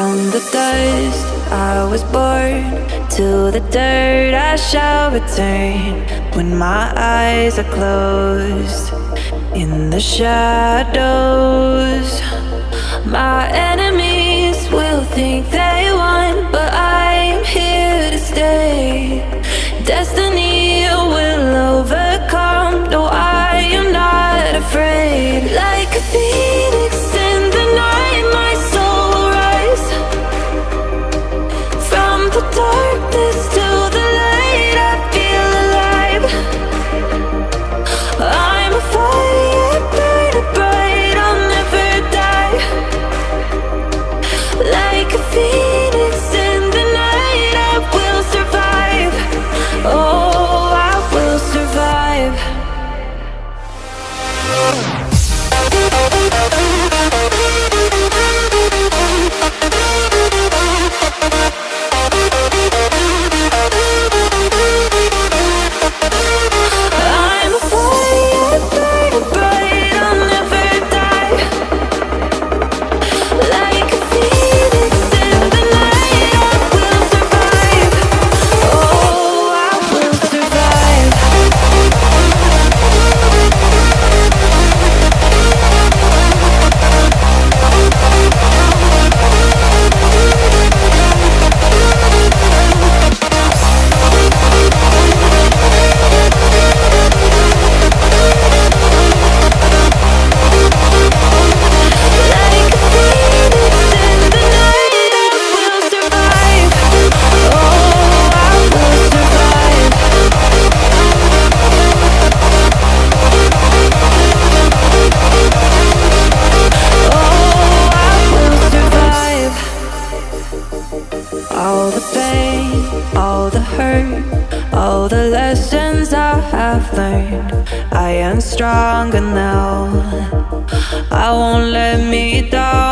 From the dust I was born, to the dirt I shall return. When my eyes are closed, in the shadows, my enemies will think they won, but I am here to stay. Destiny will overcome, no, I am not afraid. Like a phoenix in the night, my soul will rise. From the darkness to the light, I feel alive. I'm a fire, burning bright, I'll never die. Like a phoenix in the night, I will survive. Oh, I will survive. I'm a fire, burning bright, I'll never die. Like a phoenix in the night, I will survive. Oh, I will survive. Like a phoenix in the night, I will survive. Oh, I will survive. Oh, I will survive. All the pain, all the hurt, all the lessons I have learned, I am stronger now. I won't let me down.